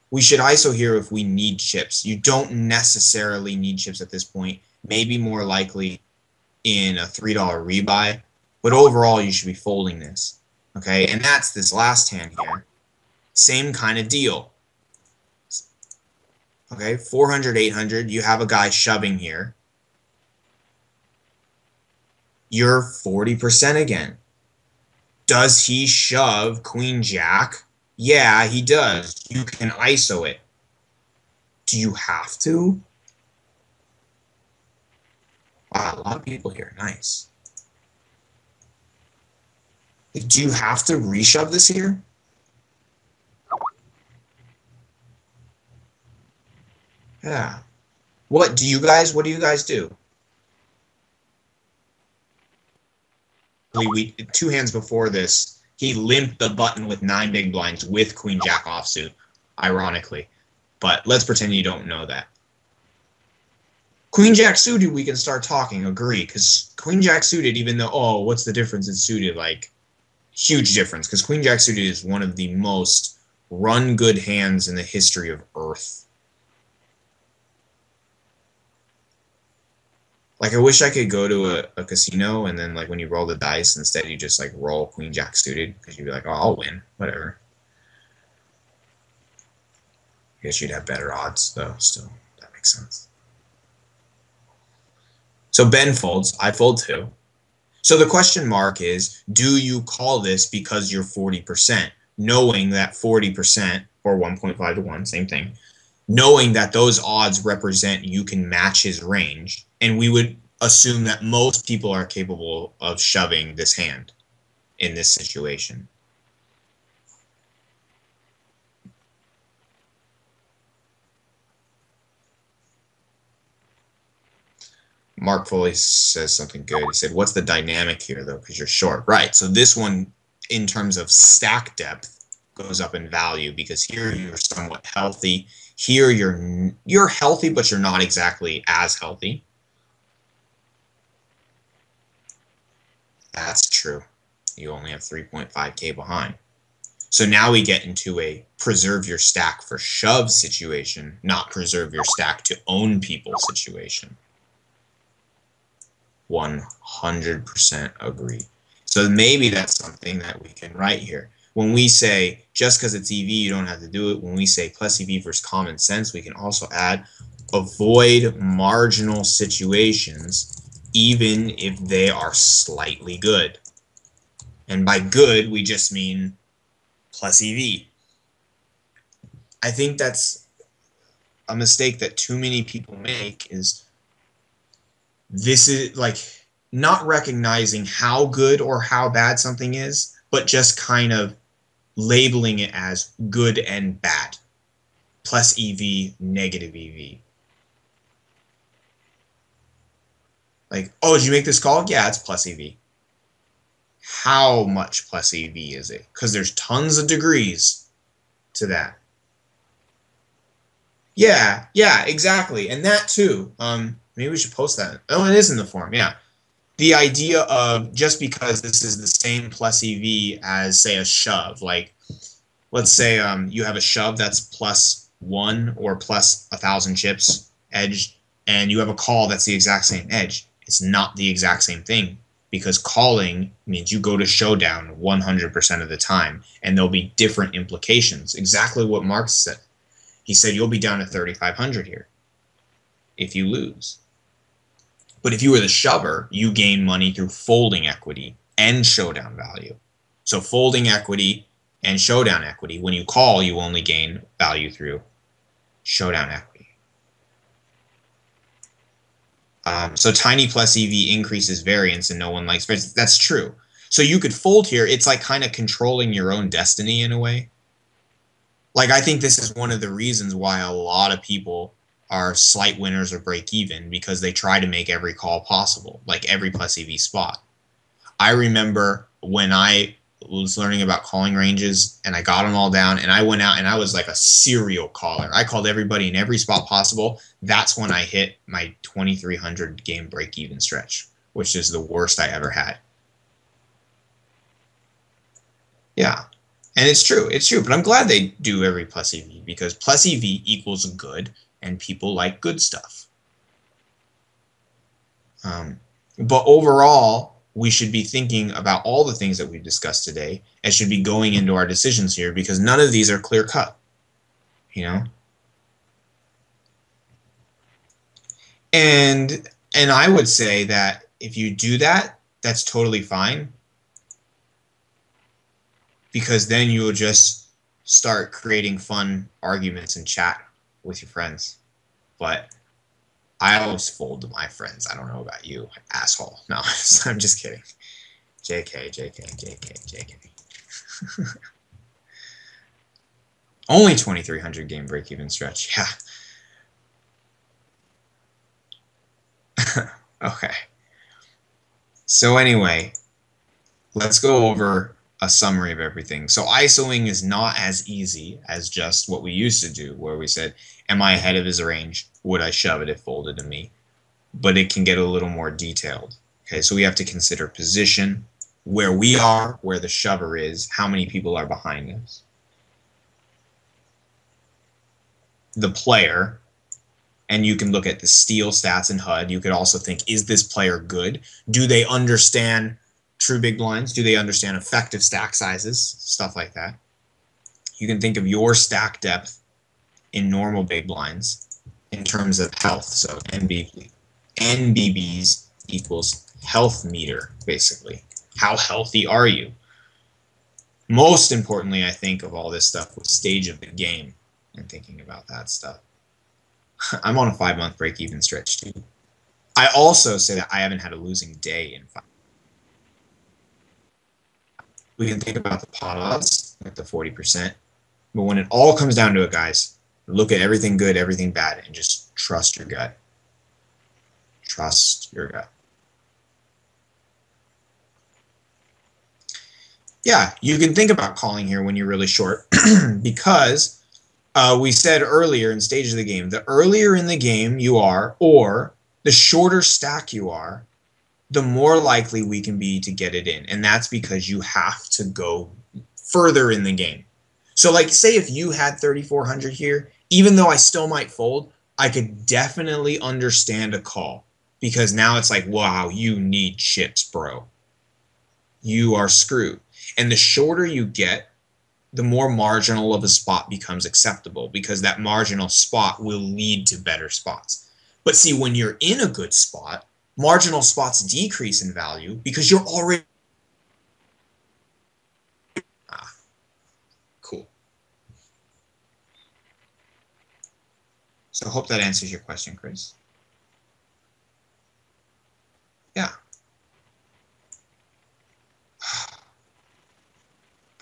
We should ISO here if we need chips. You don't necessarily need chips at this point. Maybe more likely in a $3 rebuy. But overall, you should be folding this. Okay, and that's this last hand here. Same kind of deal. Okay, 400, 800, you have a guy shoving here. You're 40% again. Does he shove Queen Jack? Yeah, he does. You can ISO it. Do you have to? Wow, a lot of people here. Nice. Do you have to reshove this here? Yeah. What do you guys do? We 2 hands before this, he limped the button with 9 big blinds with Queen Jack offsuit, ironically. But let's pretend you don't know that. Queen Jack suited, we can start talking, agree, because Queen Jack suited, even though, oh, what's the difference in suited? Like, Huge difference, because Queen Jack suited is one of the most run good hands in the history of Earth. Like, I wish I could go to a casino and then, like, when you roll the dice, instead you just, like, roll Queen Jack suited, because you'd be like, oh, I'll win. Whatever. I guess you'd have better odds, though, still. That makes sense. So Ben folds. I fold too. So the question mark is, do you call this because you're 40%, knowing that 40%, or 1.5 to 1, same thing, knowing that those odds represent you can match his range, and we would assume that most people are capable of shoving this hand in this situation. Mark Foley says something good. He said, what's the dynamic here, though, because you're short? Right, so this one, in terms of stack depth, goes up in value, because here you're somewhat healthy. Here you're healthy, but you're not exactly as healthy. That's true. You only have 3.5k behind. So now we get into a preserve your stack for shove situation, not preserve your stack to own people situation. 100% agree. So maybe that's something that we can write here. When we say just because it's EV, you don't have to do it. When we say plus EV versus common sense, we can also add avoid marginal situations, even if they are slightly good. And by good, we just mean plus EV. I think that's a mistake that too many people make, is this is like not recognizing how good or how bad something is, but just kind of labeling it as good and bad. Plus EV, negative EV. Like, oh, did you make this call? Yeah, it's plus EV. How much plus EV is it? Because there's tons of degrees to that. Yeah, exactly. And that too. Maybe we should post that. Oh, it is in the forum, yeah. The idea of just because this is the same plus EV as, say, a shove, like, let's say you have a shove that's +1 or plus 1,000 chips edge, and you have a call that's the exact same edge. It's not the exact same thing, because calling means you go to showdown 100% of the time, and there'll be different implications. Exactly what Mark said. He said you'll be down to 3,500 here if you lose. But if you were the shover, you gain money through folding equity and showdown value. So folding equity and showdown equity. When you call, you only gain value through showdown equity. So tiny plus EV increases variance and no one likes variance. That's true. So you could fold here. It's like kind of controlling your own destiny in a way. Like, I think this is one of the reasons why a lot of people are slight winners or break even, because they try to make every call possible, like every plus EV spot. I remember when I was learning about calling ranges and I got them all down, and I went out and I was like a serial caller. I called everybody in every spot possible. That's when I hit my 2,300 game break even stretch, which is the worst I ever had. Yeah. And it's true, but I'm glad they do every plus EV, because plus EV equals good, and people like good stuff. But overall, we should be thinking about all the things that we've discussed today, and should be going into our decisions here, because none of these are clear cut, you know? And I would say that if you do that, that's totally fine, because then you'll just start creating fun arguments and chat with your friends. But I always fold to my friends. I don't know about you, asshole. No, I'm just kidding. JK. Only 2,300 game break-even stretch. Yeah. Okay. So anyway, let's go over a summary of everything. So isoing is not as easy as just what we used to do, where we said, am I ahead of his range? Would I shove it if folded to me? But it can get a little more detailed. Okay, so we have to consider position, where we are, where the shover is, how many people are behind us. The player, and you can look at the steal stats and HUD. You could also think, is this player good? Do they understand true big blinds? Do they understand effective stack sizes? Stuff like that. You can think of your stack depth in normal big blinds in terms of health. So NBBs equals health meter, basically. How healthy are you? Most importantly, I think of all this stuff with stage of the game and thinking about that stuff. I'm on a 5-month break-even stretch too. I also say that I haven't had a losing day in 5. We can think about the pot odds, like the 40%. But when it all comes down to it, guys, look at everything good, everything bad, and just trust your gut. Trust your gut. Yeah, you can think about calling here when you're really short because we said earlier in stage of the game, the earlier in the game you are, or the shorter stack you are, the more likely we can be to get it in. And that's because you have to go further in the game. So like say if you had 3,400 here, even though I still might fold, I could definitely understand a call because now it's like, wow, you need chips, bro. You are screwed. And the shorter you get, the more marginal of a spot becomes acceptable because that marginal spot will lead to better spots. But see, when you're in a good spot, marginal spots decrease in value because you're already... Cool. So I hope that answers your question, Chris. Yeah.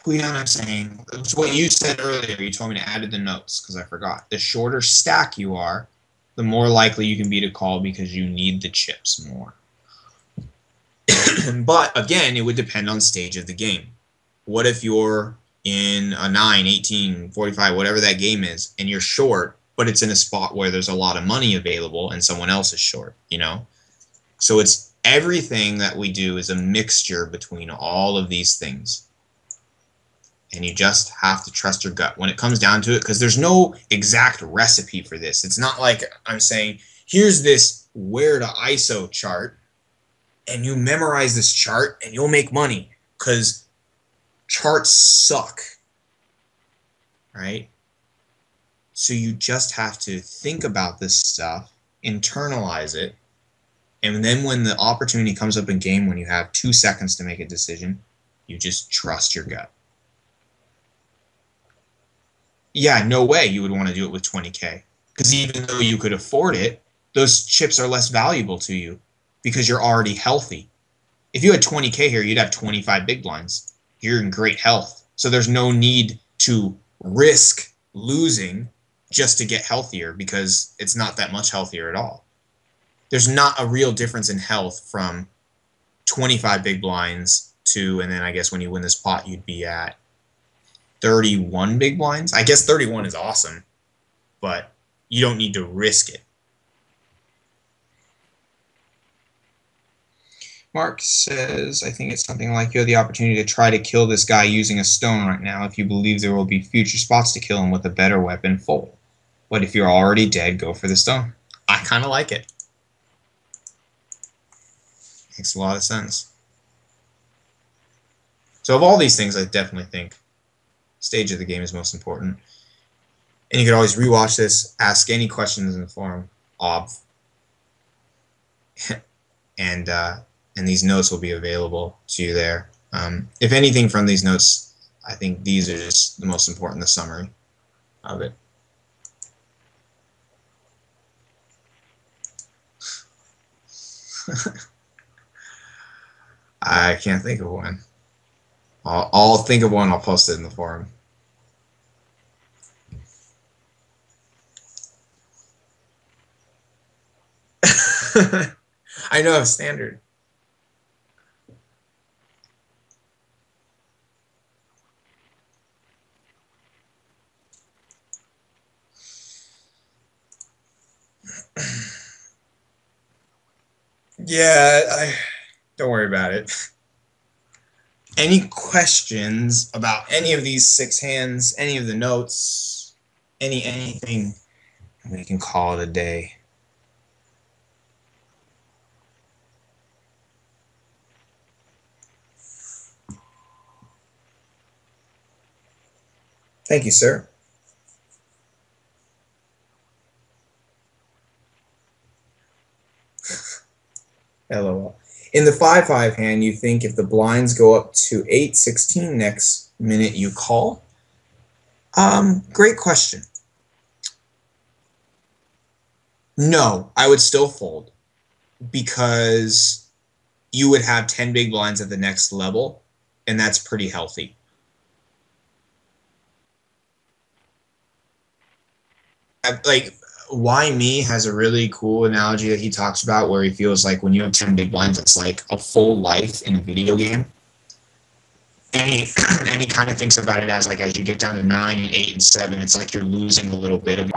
Puyan, I'm saying, it's what you said earlier. You told me to add to the notes because I forgot. The shorter stack you are, the more likely you can be to call because you need the chips more. But again, it would depend on stage of the game. What if you're in a 9, 18, 45, whatever that game is, and you're short, but it's in a spot where there's a lot of money available and someone else is short, you know? So it's everything that we do is a mixture between all of these things. And you just have to trust your gut when it comes down to it, because there's no exact recipe for this. It's not like I'm saying, here's this where to ISO chart, and you memorize this chart and you'll make money, because charts suck, right? So you just have to think about this stuff, internalize it, and then when the opportunity comes up in game, when you have 2 seconds to make a decision, you just trust your gut. Yeah, no way you would want to do it with 20K. Because even though you could afford it, those chips are less valuable to you because you're already healthy. If you had 20K here, you'd have 25 big blinds. You're in great health. So there's no need to risk losing just to get healthier because it's not that much healthier at all. There's not a real difference in health from 25 big blinds to, and then I guess when you win this pot, you'd be at 31 big blinds. I guess 31 is awesome, but you don't need to risk it. Mark says, I think it's something like you have the opportunity to try to kill this guy using a stone right now. If you believe there will be future spots to kill him with a better weapon, fold. But if you're already dead, go for the stone. I kind of like it. Makes a lot of sense. So of all these things, I definitely think stage of the game is most important. And you can always rewatch this, ask any questions in the forum, and these notes will be available to you there. If anything from these notes, I think these are just the most important, the summary of it. I can't think of one. I'll think of one, I'll post it in the forum. I know, standard. Yeah, don't worry about it. Any questions about any of these 6 hands, any of the notes, anything? We can call it a day. Thank you, sir. LOL. In the 5-5 hand, you think if the blinds go up to 8-16 next minute, you call? Great question. No, I would still fold because you would have 10 big blinds at the next level, and that's pretty healthy. Like, Why Me has a really cool analogy that he talks about where he feels like when you have 10 big blinds, it's like a full life in a video game. And he, and he kind of thinks about it as like as you get down to 9 and 8 and 7, it's like you're losing a little bit of